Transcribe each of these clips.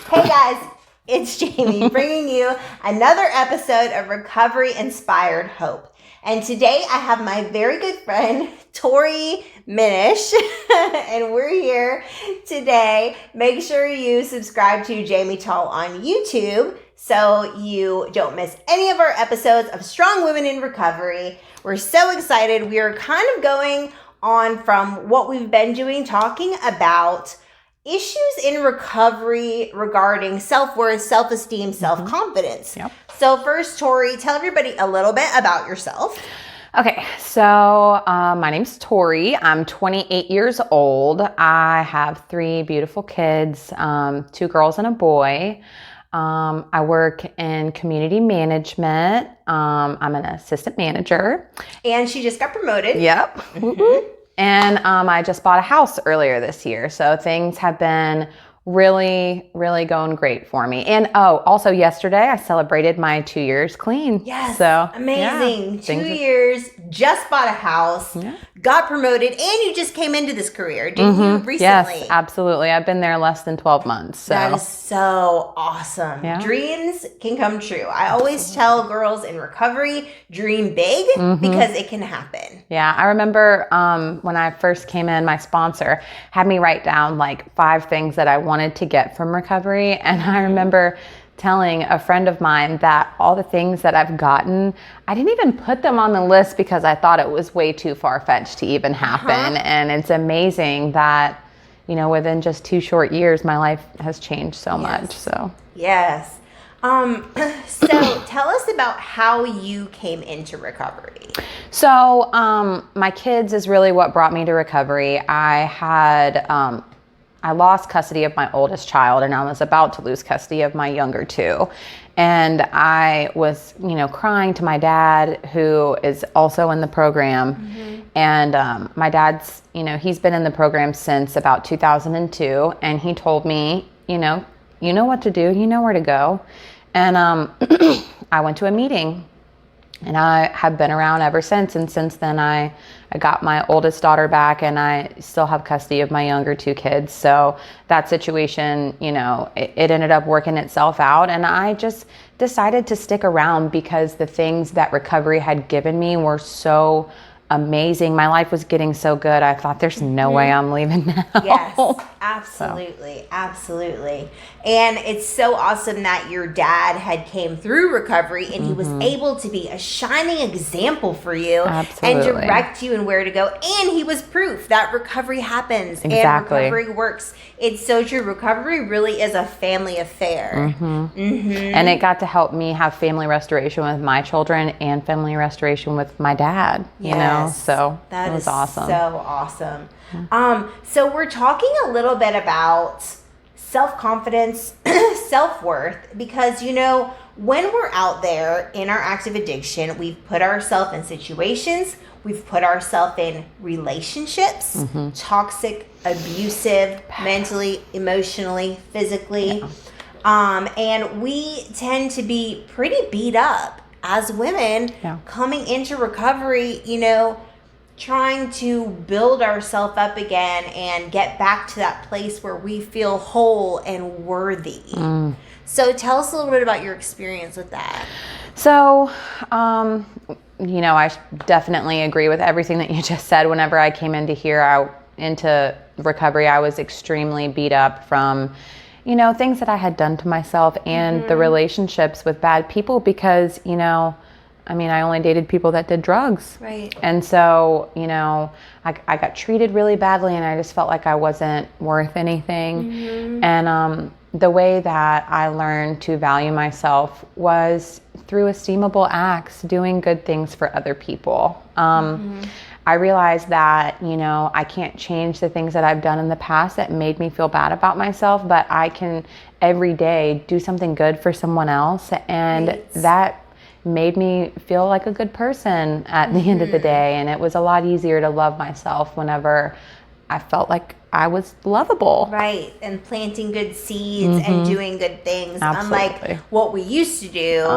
Hey guys, it's Jamie bringing you another episode of Recovery Inspired Hope. And today I have my very good friend, Tori Minish, and we're here today. Make sure you subscribe to Jamie Tall on YouTube so you don't miss any of our episodes of Strong Women in Recovery. We're so excited. We are kind of going on from what we've been doing, talking about issues in recovery regarding self-worth, self-esteem, self-confidence. Yep. So first, Tori, tell everybody a little bit about yourself. Okay, so my name's Tori. I'm 28 years old. I have 3 beautiful kids, 2 girls and a boy. I work in community management. I'm an assistant manager. And she just got promoted. Yep. Mm-hmm. And I just bought a house earlier this year. So things have been really, really going great for me. And also yesterday I celebrated my 2 years clean. Yes. So amazing. Yeah, 2 years, just bought a house, got promoted, and you just came into this career, didn't you, recently? Yes, absolutely. I've been there less than 12 months. So. That is so awesome. Yeah. Dreams can come true. I always tell girls in recovery, dream big because it can happen. Yeah, I remember when I first came in, my sponsor had me write down like 5 things that I wanted to get from recovery. And I remember telling a friend of mine that all the things that I've gotten, I didn't even put them on the list because I thought it was way too far-fetched to even happen. And it's amazing that, you know, within just 2 short years, my life has changed so much. So yes. So tell us about how you came into recovery. So my kids is really what brought me to recovery. I lost custody of my oldest child, and I was about to lose custody of my younger 2. And I was, crying to my dad, who is also in the program. And my dad's, he's been in the program since about 2002. And he told me, you know what to do, you know where to go. And I went to a meeting. And I have been around ever since. And since then, I got my oldest daughter back, and I still have custody of my younger 2 kids. So that situation, it ended up working itself out. And I just decided to stick around because the things that recovery had given me were so amazing. My life was getting so good. I thought there's no way I'm leaving now. Yes, absolutely. So. Absolutely. And it's so awesome that your dad had came through recovery and he was able to be a shining example for you and direct you in where to go. And he was proof that recovery happens and recovery works. It's so true. Recovery really is a family affair. And it got to help me have family restoration with my children and family restoration with my dad, you know? So that was awesome. So awesome. So we're talking a little bit about self-confidence, self-worth, because, when we're out there in our active addiction, we've put ourselves in situations, we've put ourselves in relationships, toxic, abusive, mentally, emotionally, physically. And we tend to be pretty beat up as women coming into recovery, trying to build ourselves up again and get back to that place where we feel whole and worthy. So tell us a little bit about your experience with that. So, I definitely agree with everything that you just said. Whenever I came into recovery, I was extremely beat up from, things that I had done to myself and the relationships with bad people because, I only dated people that did drugs. Right. And so, I got treated really badly and I just felt like I wasn't worth anything. And the way that I learned to value myself was through esteemable acts, doing good things for other people. I realized that, I can't change the things that I've done in the past that made me feel bad about myself, but I can every day do something good for someone else. And that made me feel like a good person at the end of the day. And it was a lot easier to love myself whenever I felt like I was lovable. Right. And planting good seeds and doing good things. Absolutely. Unlike what we used to do,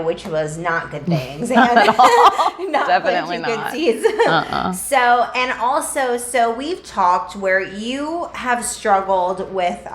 which was not good things. Not and at all. not Definitely planting not. good seeds. So we've talked where you have struggled with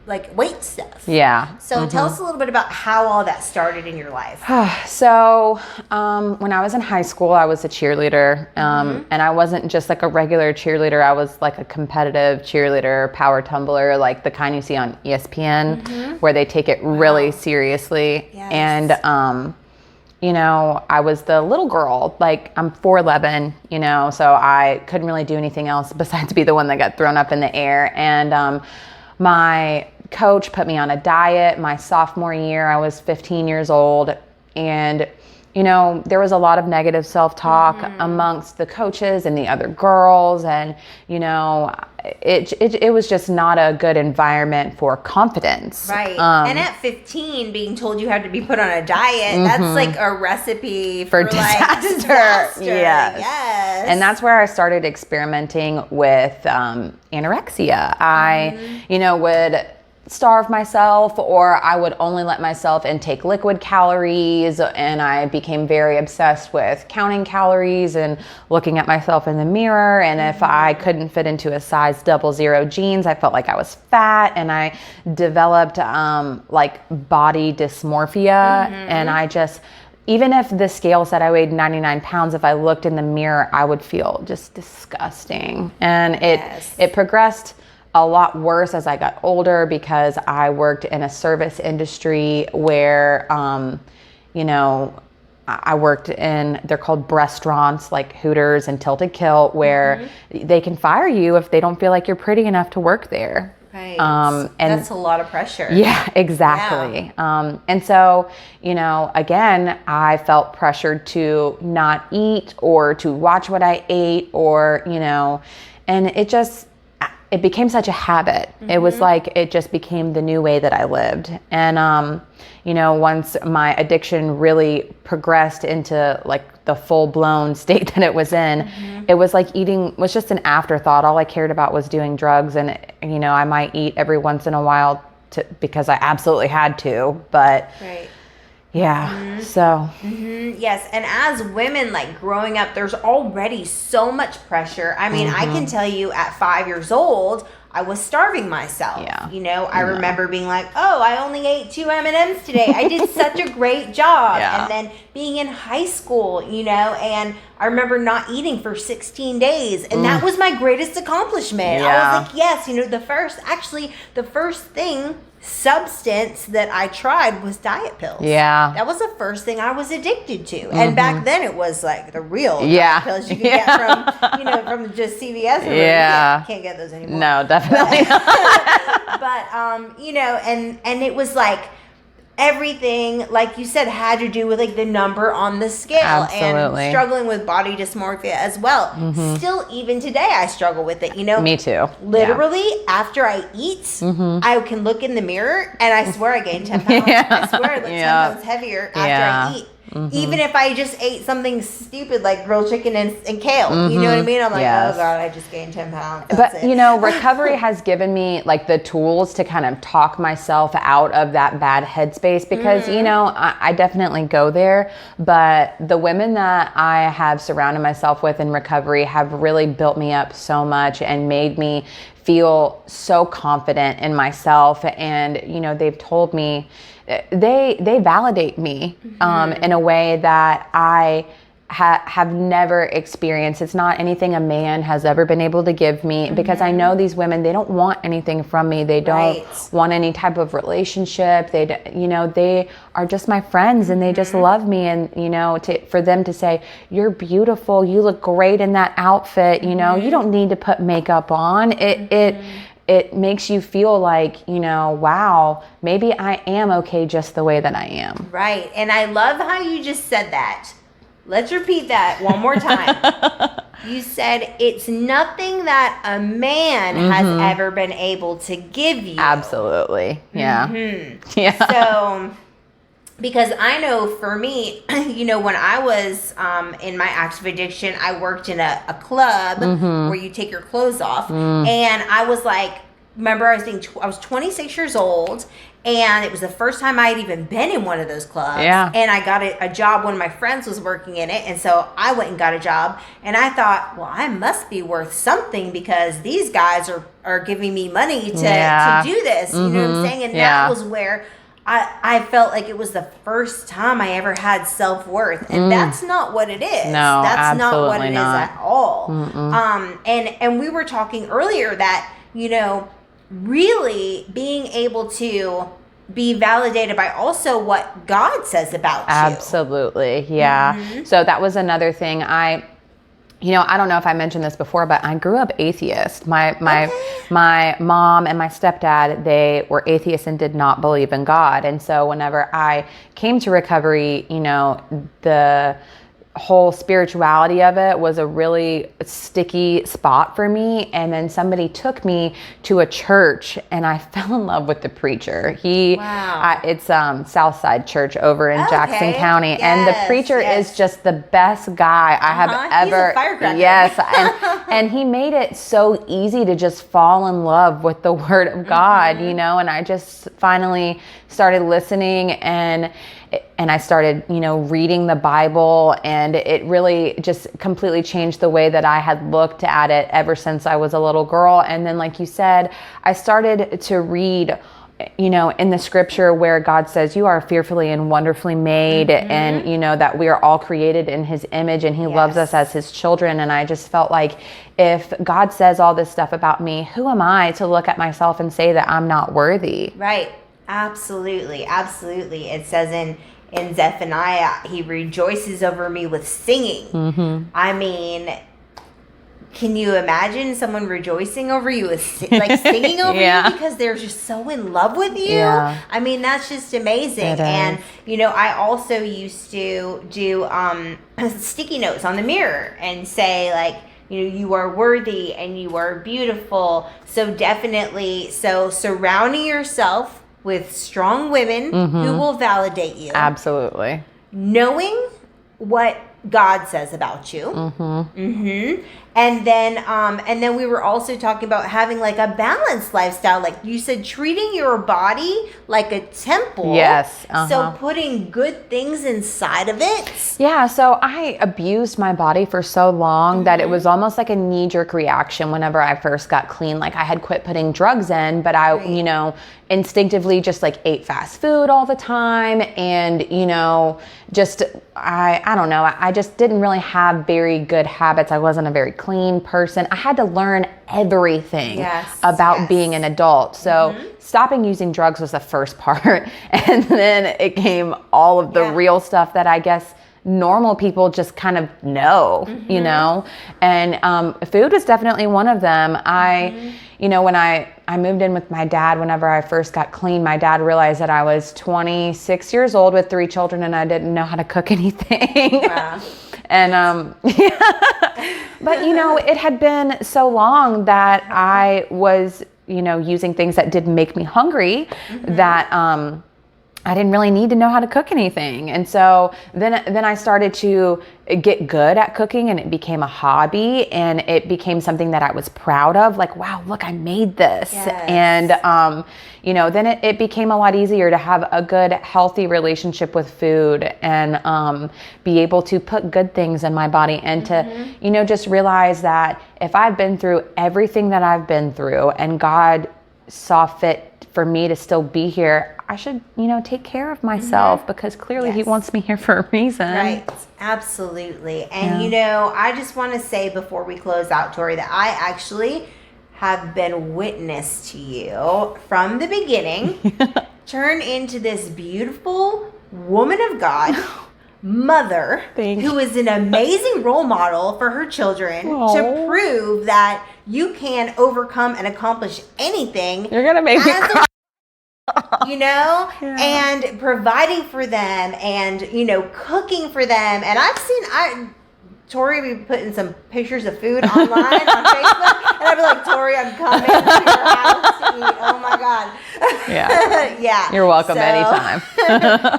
like weight stuff. Yeah. So tell us a little bit about how all that started in your life. So when I was in high school, I was a cheerleader. And I wasn't just like a regular cheerleader. I was like a competitive cheerleader, power tumbler, like the kind you see on ESPN, where they take it really seriously. Yes. And, you know, I was the little girl, like I'm 4'11", you know, so I couldn't really do anything else besides be the one that got thrown up in the air. And my coach put me on a diet my sophomore year. I was 15 years old, and you know, there was a lot of negative self-talk amongst the coaches and the other girls, and you know, it was just not a good environment for confidence. Right. And at 15, being told you had to be put on a diet, that's like a recipe for disaster. like disaster. Yes. And that's where I started experimenting with anorexia. I, you know, would starve myself, or I would only let myself intake liquid calories, and I became very obsessed with counting calories and looking at myself in the mirror. And if I couldn't fit into a size 00 jeans, I felt like I was fat, and I developed like body dysmorphia. And I just, even if the scale said I weighed 99 pounds, if I looked in the mirror, I would feel just disgusting. And it progressed a lot worse as I got older, because I worked in a service industry where, you know, I worked in, they're called restaurants like Hooters and Tilted Kilt, where they can fire you if they don't feel like you're pretty enough to work there. Right. And that's a lot of pressure. Yeah, exactly. Yeah. And so, you know, again, I felt pressured to not eat or to watch what I ate, or, you know, and it became such a habit. It was like, it just became the new way that I lived. And, you know, once my addiction really progressed into like the full blown state that it was in, it was like eating was just an afterthought. All I cared about was doing drugs. And, you know, I might eat every once in a while because I absolutely had to, but yeah. So. Yes. And as women, like growing up, there's already so much pressure. I mean, I can tell you at 5 years old, I was starving myself. Yeah. You know, I remember being like, oh, I only ate 2 M&Ms today. I did such a great job. Yeah. And then being in high school, you know, and I remember not eating for 16 days. And that was my greatest accomplishment. Yeah. I was like, yes, you know, the first substance that I tried was diet pills. Yeah. That was the first thing I was addicted to. And back then it was like the real Yeah. diet pills you could get from, you know, from just CVS or Yeah. can't get those anymore. No, definitely not. But you know, and it was like everything, like you said, had to do with like the number on the scale. Absolutely. And struggling with body dysmorphia as well. Still, even today, I struggle with it, you know. Me too. Literally, after I eat, I can look in the mirror and I swear I gained 10 pounds. I swear I look 10 pounds heavier after I eat. Even if I just ate something stupid like grilled chicken and kale. You know what I mean? I'm like, oh God, I just gained 10 pounds. But, you know, recovery has given me like the tools to kind of talk myself out of that bad headspace, because, you know, I definitely go there. But the women that I have surrounded myself with in recovery have really built me up so much and made me feel so confident in myself. And, you know, they've told me, they validate me in a way that I have never experienced. It's not anything a man has ever been able to give me, because I know these women, they don't want anything from me. They don't want any type of relationship. You know, they are just my friends, and they just love me. And, you know, for them to say, you're beautiful, you look great in that outfit, you know, you don't need to put makeup on. It makes you feel like, you know, wow, maybe I am okay just the way that I am. Right. And I love how you just said that. Let's repeat that one more time. You said it's nothing that a man has ever been able to give you. Absolutely. Yeah. Yeah. So, because I know for me, you know, when I was in my active addiction, I worked in a club where you take your clothes off. And I was like, remember I was 26 years old, and it was the first time I had even been in one of those clubs. Yeah. And I got a job. One of my friends was working in it, and so I went and got a job. And I thought, well, I must be worth something because these guys are giving me money to do this. You know what I'm saying? And that was where I felt like it was the first time I ever had self-worth. And that's not what it is. No, that's not what absolutely it not. is at all. And we were talking earlier that, you know, really being able to be validated by also what God says about you. Absolutely. Yeah. So that was another thing. I don't know if I mentioned this before, but I grew up atheist. My mom and my stepdad, they were atheists and did not believe in God. And so whenever I came to recovery, you know, the whole spirituality of it was a really sticky spot for me. And then somebody took me to a church, and I fell in love with the preacher. It's Southside Church over in Jackson County. Yes, and the preacher is just the best guy I have ever. He's a firecracker. Yes. And he made it so easy to just fall in love with the Word of God, you know, and I just finally started listening, and I started, you know, reading the Bible, and it really just completely changed the way that I had looked at it ever since I was a little girl. And then, like you said, I started to read, you know, in the scripture where God says you are fearfully and wonderfully made, and, you know, that we are all created in his image, and he loves us as his children. And I just felt like, if God says all this stuff about me, who am I to look at myself and say that I'm not worthy? Right. Absolutely. Absolutely. It says in Zephaniah, he rejoices over me with singing. I mean, can you imagine someone rejoicing over you with singing over you because they're just so in love with you? Yeah. I mean, that's just amazing. And, you know, I also used to do sticky notes on the mirror and say, like, you know, you are worthy and you are beautiful. So definitely, surrounding yourself with strong women who will validate you. Absolutely. Knowing what God says about you. And then we were also talking about having like a balanced lifestyle. Like you said, treating your body like a temple. Yes. So putting good things inside of it. Yeah. So I abused my body for so long that it was almost like a knee-jerk reaction whenever I first got clean. Like I had quit putting drugs in, but I, you know, instinctively just like ate fast food all the time. And, you know, just, I don't know. I just didn't really have very good habits. I wasn't a very clean person. I had to learn everything about being an adult. So stopping using drugs was the first part. And then it came all of the real stuff that I guess normal people just kind of know, you know, and food was definitely one of them. You know, when I moved in with my dad, whenever I first got clean, my dad realized that I was 26 years old with 3 children and I didn't know how to cook anything. Wow. And, but you know, it had been so long that I was, you know, using things that did make me hungry that, I didn't really need to know how to cook anything. And so then I started to get good at cooking, and it became a hobby, and it became something that I was proud of. Like, wow, look, I made this. And, you know, then it became a lot easier to have a good, healthy relationship with food, and be able to put good things in my body, and to, you know, just realize that if I've been through everything that I've been through and God saw fit for me to still be here, I should, you know, take care of myself because clearly he wants me here for a reason. Right. Absolutely. And, you know, I just want to say before we close out, Tori, that I actually have been witness to you from the beginning turn into this beautiful woman of God, mother, who is an amazing role model for her children to prove that you can overcome and accomplish anything. You're going to make me cry. You know, and providing for them, and, you know, cooking for them. And Tori be putting some pictures of food online on Facebook, and I'd be like, Tori, I'm coming to your house to eat. Oh my God. Yeah. Yeah. You're welcome anytime.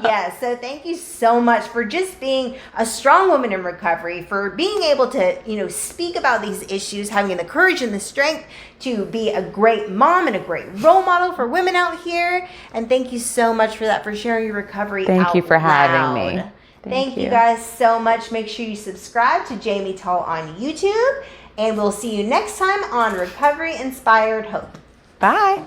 Yeah. So thank you so much for just being a strong woman in recovery, for being able to, speak about these issues, having the courage and the strength to be a great mom and a great role model for women out here. And thank you so much for that, for sharing your recovery. Thank you for having me. Thank you guys so much. Make sure you subscribe to Jamie Tull on YouTube, and we'll see you next time on Recovery Inspired Hope. Bye.